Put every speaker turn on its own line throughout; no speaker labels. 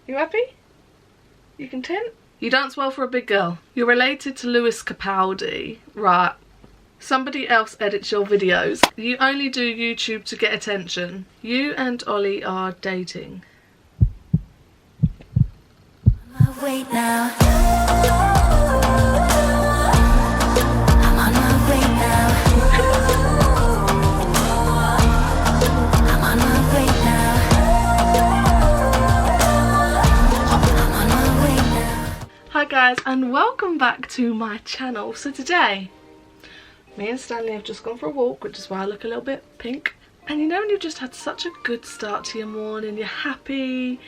You happy? You content? You dance well for a big girl. You're related to Lewis Capaldi. Right. Somebody else edits your videos. You only do YouTube to get attention. You and Ollie are dating.
Wait now.
Hi guys, and welcome back to my channel. So today, me and Stanley have just gone for a walk, which is why I look a little bit pink. And you know when you've just had such a good start to your morning, you're happy,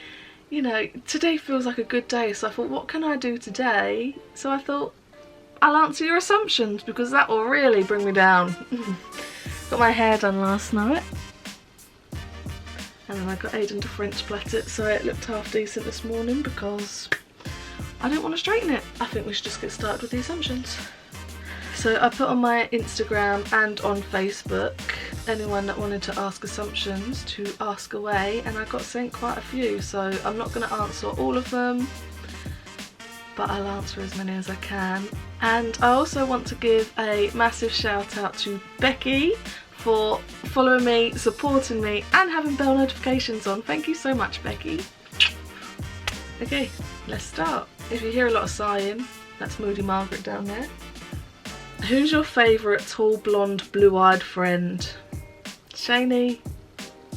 you know, today feels like a good day. So I thought, what can I do today? So I thought, I'll answer your assumptions because that will really bring me down. Got my hair done last night. And then I got Aiden to French plait it, so it looked half decent this morning because I don't want to straighten it. I think we should just get started with the assumptions. So I put on my Instagram and on Facebook anyone that wanted to ask assumptions to ask away, and I got sent quite a few, so I'm not going to answer all of them, but I'll answer as many as I can. And I also want to give a massive shout out to Becky for following me, supporting me and having bell notifications on. Thank you so much, Becky. Okay, let's start. If you hear a lot of sighing, that's Moody Margaret down there. Who's your favourite tall, blonde, blue-eyed friend? Shani,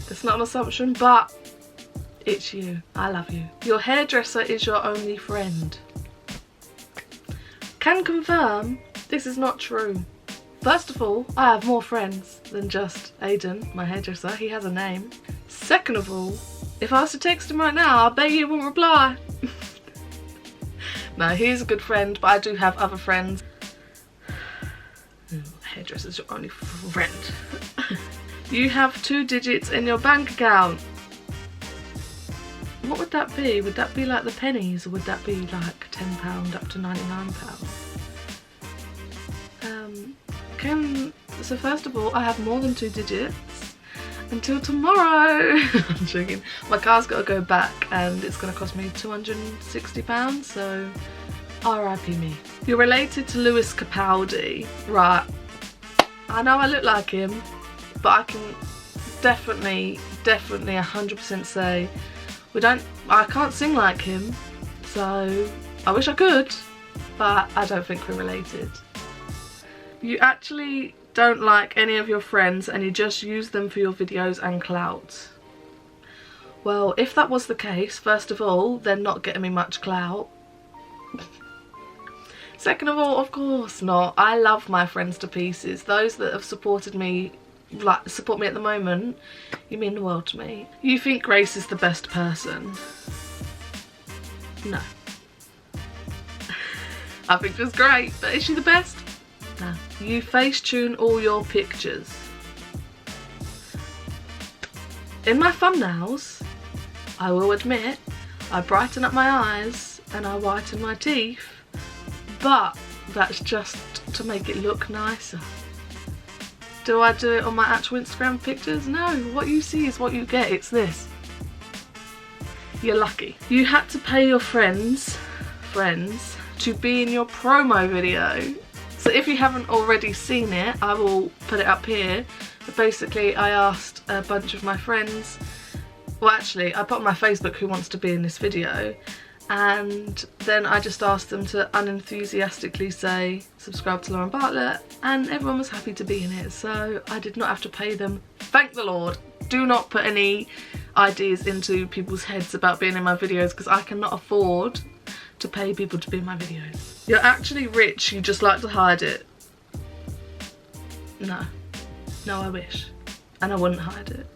that's not an assumption, but it's you. I love you. Your hairdresser is your only friend. Can confirm this is not true. First of all, I have more friends than just Aiden, my hairdresser. He has a name. Second of all, if I was to text him right now, I bet he wouldn't reply. No, he's a good friend, but I do have other friends. Hairdresser's your only friend. You have 2 digits in your bank account. What would that be? Would that be like the pennies, or would that be like £10 up to £99? So first of all, I have more than 2 digits until tomorrow. I'm joking. My car's got to go back and it's going to cost me £260, so RIP me. You're related to Lewis Capaldi. Right. I know I look like him, but I can definitely 100% say I can't sing like him, so I wish I could, but I don't think we're related. You actually don't like any of your friends and you just use them for your videos and clout. Well, if that was the case, first of all, they're not getting me much clout. Second of all, of course not. I love my friends to pieces. Those that have supported me, like support me at the moment, you mean the world to me. You think Grace is the best person? No. I think she's great, but is she the best? No. You Facetune all your pictures. In my thumbnails, I will admit, I brighten up my eyes and I whiten my teeth, but that's just to make it look nicer. Do I do it on my actual Instagram pictures? No, what you see is what you get. It's this. You're lucky. You had to pay your friends to be in your promo video. So if you haven't already seen it, I will put it up here. But basically, I asked a bunch of my friends, well actually, I put on my Facebook who wants to be in this video, and then I just asked them to unenthusiastically say, subscribe to Lauren Bartlett, and everyone was happy to be in it, so I did not have to pay them. Thank the Lord. Do not put any ideas into people's heads about being in my videos, because I cannot afford to pay people to be in my videos. You're actually rich, you just like to hide it. No. No, I wish. And I wouldn't hide it.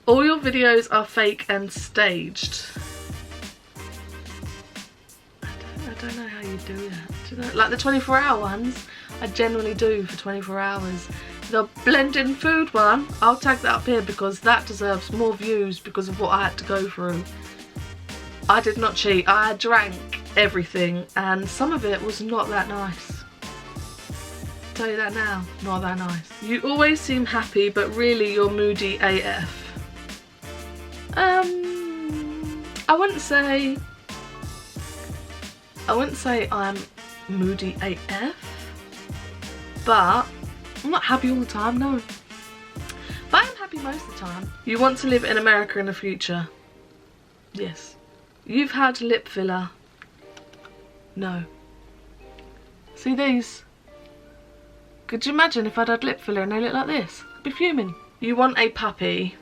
All your videos are fake and staged. I don't know how you do that. Do you know? Like the 24-hour ones, I generally do for 24 hours. The blending food one, I'll tag that up here because that deserves more views because of what I had to go through. I did not cheat. I drank everything and some of it was not that nice. I'll tell you that now, not that nice. You always seem happy but really you're moody AF. I wouldn't say I'm moody AF, but I'm not happy all the time, no. But I am happy most of the time. You want to live in America in the future? Yes. You've had lip filler? No. See these? Could you imagine if I'd had lip filler and they look like this? I'd be fuming. You want a puppy?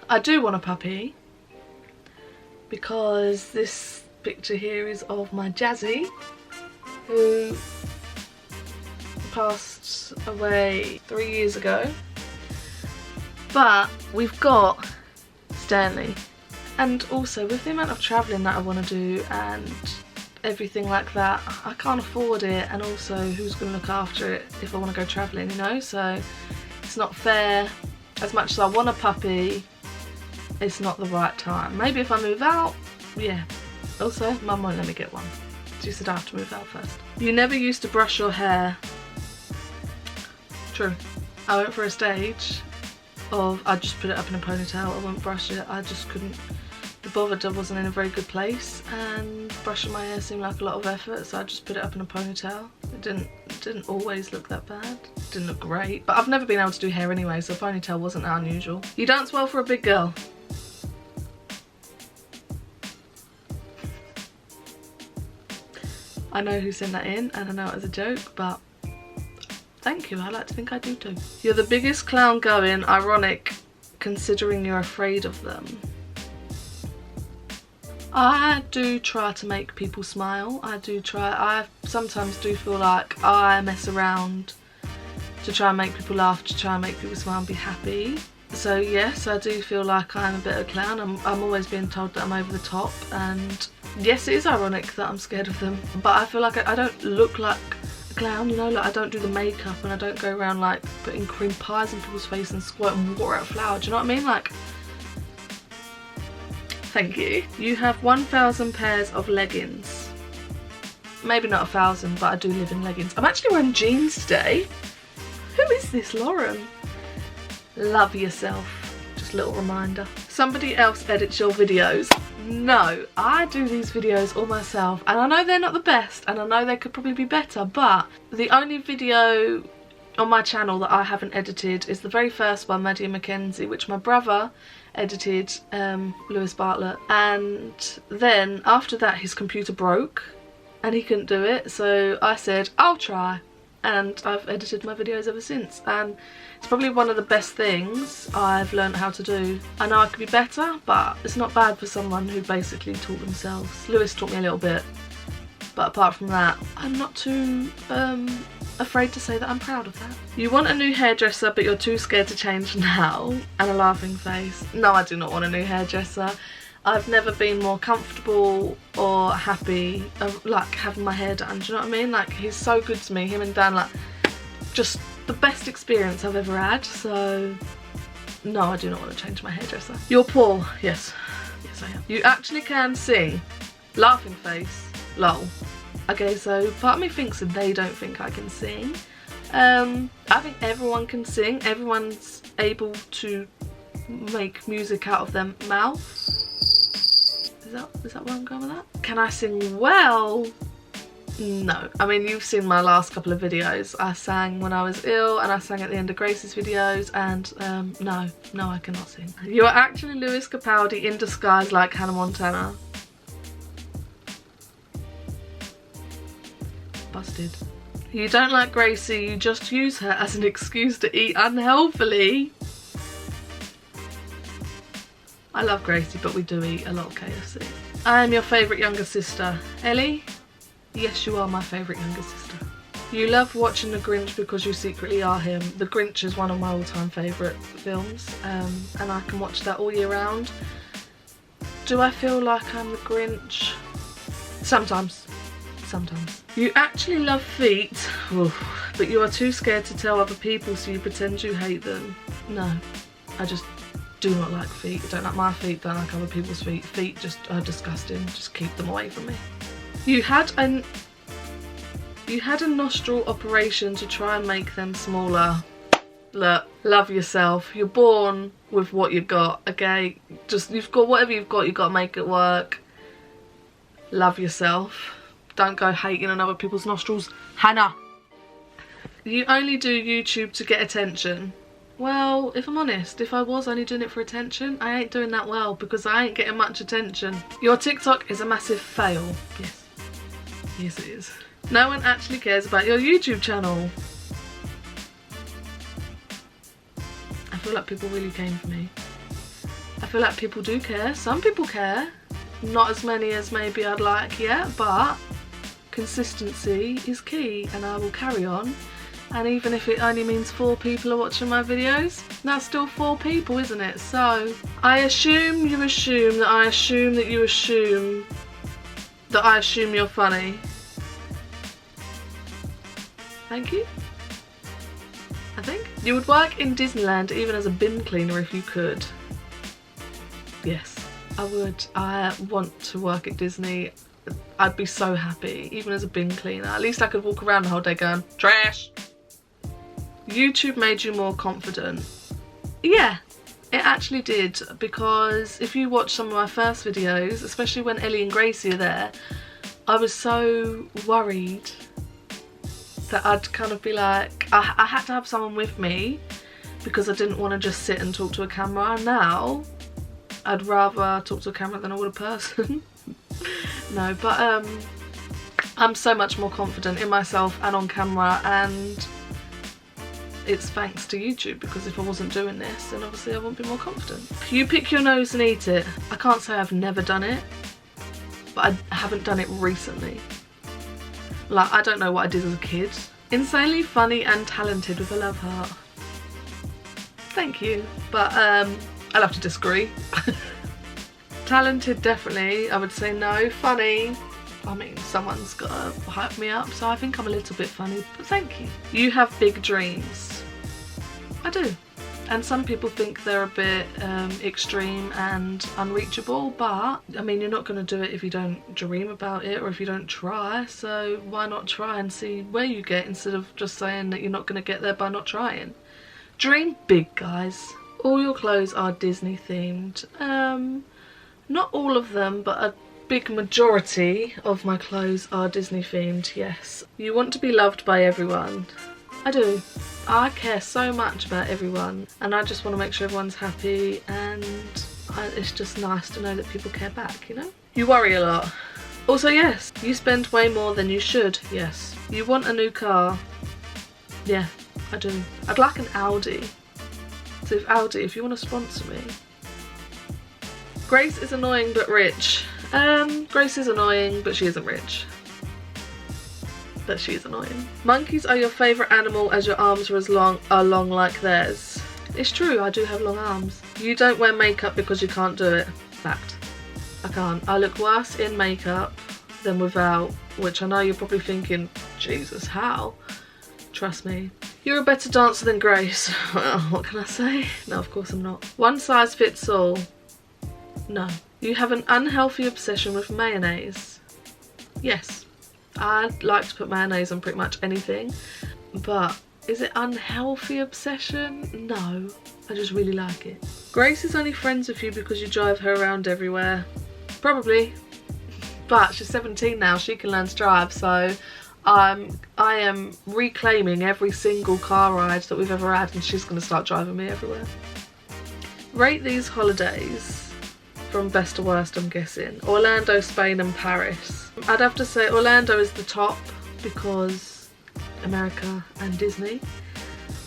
I do want a puppy, because this picture here is of my Jazzy, who passed away 3 years ago. But we've got Stanley, and also with the amount of travelling that I want to do and everything like that, I can't afford it, and also who's going to look after it if I want to go travelling, you know? So it's not fair. As much as I want a puppy, it's not the right time. Maybe if I move out, yeah. Also, Mum won't let me get one. She said I have to move out first. You never used to brush your hair. True. I went for a stage of I just put it up in a ponytail. I wouldn't brush it. I just couldn't. The bother wasn't in a very good place, and brushing my hair seemed like a lot of effort, so I just put it up in a ponytail. It didn't always look that bad. It didn't look great, but I've never been able to do hair anyway, so a ponytail wasn't that unusual. You dance well for a big girl. I know who sent that in, and I know it was a joke, but thank you, I like to think I do too. You're the biggest clown going, ironic, considering you're afraid of them. I do try to make people smile. I sometimes do feel like I mess around to try and make people laugh, to try and make people smile and be happy. So yes, I do feel like I'm a bit of a clown. I'm always being told that I'm over the top, and yes, it is ironic that I'm scared of them, but I feel like I don't look like a clown, you know, like I don't do the makeup, and I don't go around like putting cream pies in people's face and squirting water out flour, do you know what I mean? Like, thank you. You have 1,000 pairs of leggings. Maybe not 1,000, but I do live in leggings. I'm actually wearing jeans today. Who is this, Lauren? Love yourself. Just a little reminder. Somebody else edits your videos. No, I do these videos all myself, and I know they're not the best, and I know they could probably be better, but the only video on my channel that I haven't edited is the very first one, Maddie and Mackenzie, which my brother edited, Lewis Bartlett, and then after that his computer broke and he couldn't do it, so I said I'll try, and I've edited my videos ever since, and it's probably one of the best things I've learned how to do. I know I could be better, but it's not bad for someone who basically taught themselves. Lewis taught me a little bit, but apart from that, I'm not too afraid to say that I'm proud of that. You want a new hairdresser, but you're too scared to change now, and a laughing face. No, I do not want a new hairdresser. I've never been more comfortable or happy like having my hair done, do you know what I mean? Like, he's so good to me, him and Dan, like, just the best experience I've ever had, so no, I do not want to change my hairdresser. You're poor. Yes. Yes, I am. You actually can sing. Laughing face. Lol. Okay, so part of me thinks that they don't think I can sing. I think everyone can sing. Everyone's able to make music out of their mouth. Is that where I'm going with that? Can I sing well? No. I mean, you've seen my last couple of videos. I sang when I was ill, and I sang at the end of Grace's videos, and no, I cannot sing. You're actually Lewis Capaldi in disguise like Hannah Montana. Busted. You don't like Gracie, you just use her as an excuse to eat unhealthily. I love Gracie, but we do eat a lot of KFC. I am your favourite younger sister. Ellie? Yes, you are my favourite younger sister. You love watching The Grinch because you secretly are him. The Grinch is one of my all-time favourite films, and I can watch that all year round. Do I feel like I'm the Grinch? Sometimes. Sometimes. You actually love feet, but you are too scared to tell other people, so you pretend you hate them. No, I just do not like feet. I don't like my feet, don't like other people's feet. Feet just are disgusting. Just keep them away from me. You had a nostril operation to try and make them smaller. look, love yourself. You're born with what you got, okay? Just, you've got whatever you've got to make it work. Love yourself. Don't go hating on other people's nostrils. Hannah. You only do YouTube to get attention. Well, if I'm honest, if I was only doing it for attention, I ain't doing that well because I ain't getting much attention. Your TikTok is a massive fail. Yes. Yes, it is. No one actually cares about your YouTube channel. I feel like people really came for me. I feel like people do care. Some people care. Not as many as maybe I'd like yet, but consistency is key and I will carry on. And even if it only means 4 people are watching my videos, that's still 4 people, isn't it? So, I assume you assume that I assume that you assume that I assume you're funny. Thank you. I think. You would work in Disneyland even as a bin cleaner if you could. Yes, I would. I want to work at Disney. I'd be so happy, even as a bin cleaner. At least I could walk around the whole day going, trash. YouTube made you more confident. Yeah, it actually did, because if you watch some of my first videos, especially when Ellie and Gracie are there, I was so worried that I'd kind of be like, I had to have someone with me because I didn't want to just sit and talk to a camera. Now, I'd rather talk to a camera than I would a person. No, but I'm so much more confident in myself and on camera, and it's thanks to YouTube, because if I wasn't doing this, then obviously I wouldn't be more confident. You pick your nose and eat it. I can't say I've never done it, but I haven't done it recently. Like, I don't know what I did as a kid. Insanely funny and talented with a love heart. Thank you, but I'll have to disagree. Talented, definitely. I would say no. Funny, I mean, someone's got to hype me up, so I think I'm a little bit funny, but thank you. You have big dreams. I do. And some people think they're a bit extreme and unreachable, but I mean, you're not going to do it if you don't dream about it or if you don't try, so why not try and see where you get instead of just saying that you're not going to get there by not trying. Dream big, guys. All your clothes are Disney themed. Not all of them, but a big majority of my clothes are Disney themed, yes. You want to be loved by everyone. I do. I care so much about everyone, and I just want to make sure everyone's happy, and it's just nice to know that people care back, you know? You worry a lot. Also, yes, you spend way more than you should, yes. You want a new car. Yeah, I do. I'd like an Audi. So if Audi, if you want to sponsor me. Grace is annoying but rich. Grace is annoying, but she isn't rich. But she is annoying. Monkeys are your favourite animal as your arms are long like theirs. It's true, I do have long arms. You don't wear makeup because you can't do it. Fact. I can't. I look worse in makeup than without, which I know you're probably thinking, Jesus, how? Trust me. You're a better dancer than Grace. Well, what can I say? No, of course I'm not. One size fits all. No. You have an unhealthy obsession with mayonnaise. Yes. I like to put mayonnaise on pretty much anything, but is it unhealthy obsession? No, I just really like it. Grace is only friends with you because you drive her around everywhere. Probably, but she's 17 now, she can learn to drive, so I am reclaiming every single car ride that we've ever had, and she's going to start driving me everywhere. Rate these holidays from best to worst, I'm guessing. Orlando, Spain and Paris. I'd have to say Orlando is the top because America and Disney.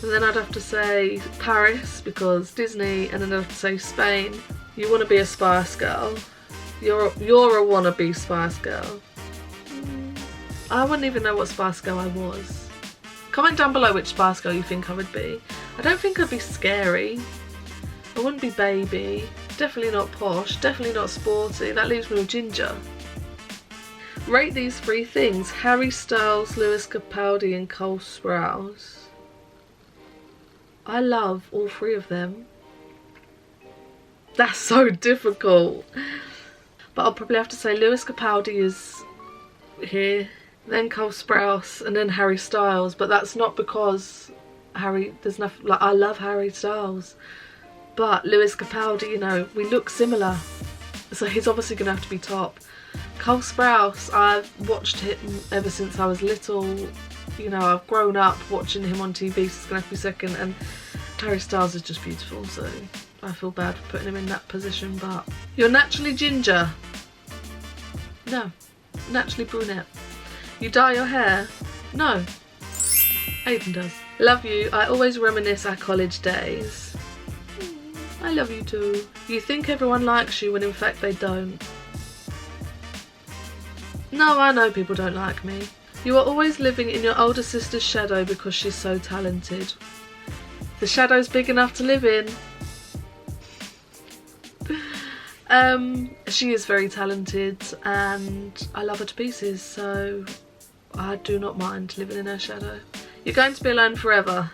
And then I'd have to say Paris because Disney, and then I'd have to say Spain. You want to be a Spice Girl. You're a wannabe Spice Girl. I wouldn't even know what Spice Girl I was. Comment down below which Spice Girl you think I would be. I don't think I'd be scary. I wouldn't be baby. Definitely not posh. Definitely not sporty. That leaves me with Ginger. Rate these 3 things. Harry Styles, Lewis Capaldi and Cole Sprouse. I love all 3 of them. That's so difficult. But I'll probably have to say Lewis Capaldi is here, then Cole Sprouse and then Harry Styles. But that's not because Harry, there's nothing, like, I love Harry Styles, but Lewis Capaldi, you know, we look similar, so he's obviously gonna have to be top. Cole Sprouse, I've watched him ever since I was little, you know, I've grown up watching him on TV, so it's gonna have to be second. And Harry Styles is just beautiful, so I feel bad for putting him in that position. But you're naturally ginger. No. Naturally brunette. You dye your hair? No. Aiden does. Love you. I always reminisce our college days. I love you too. You think everyone likes you when in fact they don't. No, I know people don't like me. You are always living in your older sister's shadow because she's so talented. The shadow's big enough to live in. She is very talented and I love her to pieces, so I do not mind living in her shadow. You're going to be alone forever.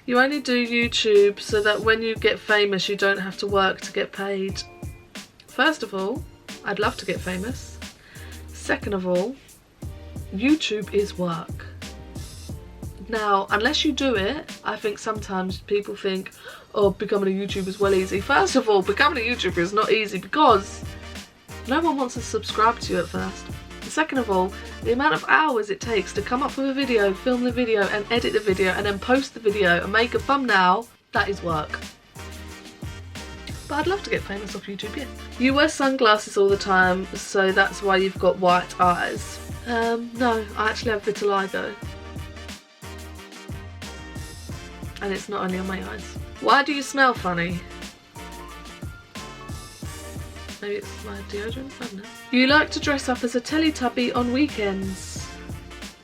You only do YouTube so that when you get famous you don't have to work to get paid. First of all, I'd love to get famous. Second of all, YouTube is work. Now, unless you do it, I think sometimes people think, oh, becoming a YouTuber is well easy. First of all, becoming a YouTuber is not easy because no one wants to subscribe to you at first. Second of all, the amount of hours it takes to come up with a video, film the video and edit the video and then post the video and make a thumbnail, that is work. But I'd love to get famous off YouTube, yeah. You wear sunglasses all the time, so that's why you've got white eyes. No, I actually have vitiligo. And it's not only on my eyes. Why do you smell funny? Maybe it's my deodorant, I don't know. You like to dress up as a Teletubby on weekends.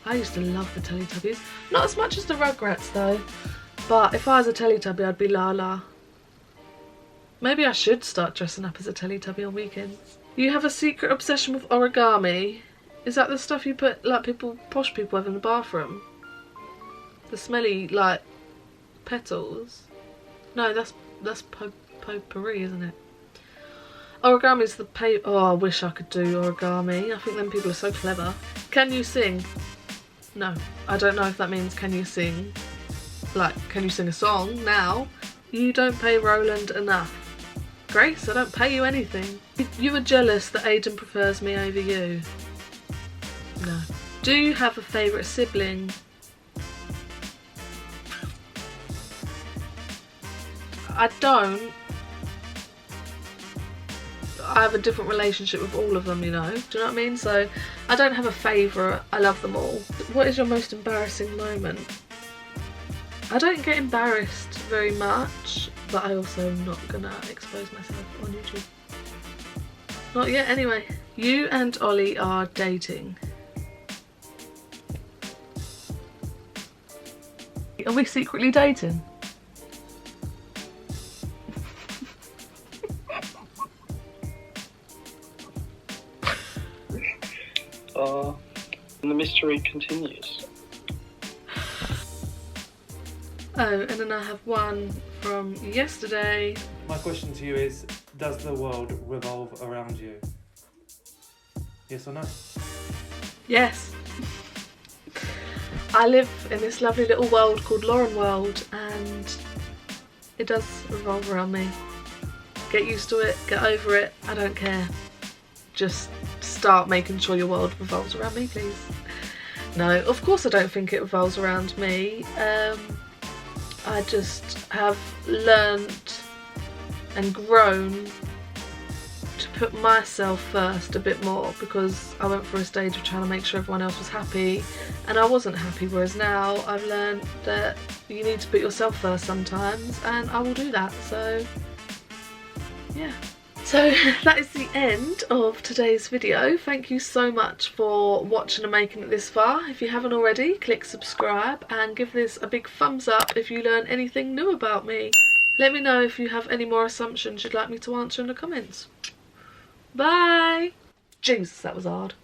I used to love the Teletubbies. Not as much as the Rugrats though. But if I was a Teletubby, I'd be Lala. Maybe I should start dressing up as a Teletubby on weekends. You have a secret obsession with origami. Is that the stuff you put, like, posh people have in the bathroom? The smelly, like, petals? No, that's potpourri, isn't it? Origami is the paper. Oh, I wish I could do origami. I think them people are so clever. Can you sing? No. I don't know if that means can you sing, like, can you sing a song now? You don't pay Roland enough. Grace, I don't pay you anything. You were jealous that Aiden prefers me over you. No. Do you have a favourite sibling? I don't. I have a different relationship with all of them, you know. Do you know what I mean? So I don't have a favourite. I love them all. What is your most embarrassing moment? I don't get embarrassed very much, but I also am not gonna expose myself on YouTube. Not yet anyway. You and Ollie are dating. Are we secretly dating?
And the mystery continues.
Oh, and then I have one from yesterday.
My question to you is, does the world revolve around you? Yes or no?
Yes. I live in this lovely little world called Lauren World and it does revolve around me. Get used to it, get over it, I don't care. Just start making sure your world revolves around me, please. No, of course I don't think it revolves around me. I just have learnt and grown to put myself first a bit more because I went through a stage of trying to make sure everyone else was happy and I wasn't happy, whereas now I've learned that you need to put yourself first sometimes and I will do that, so yeah. So that is the end of today's video. Thank you so much for watching and making it this far. If you haven't already, click subscribe and give this a big thumbs up if you learn anything new about me. Let me know if you have any more assumptions you'd like me to answer in the comments. Bye! Jesus, that was hard.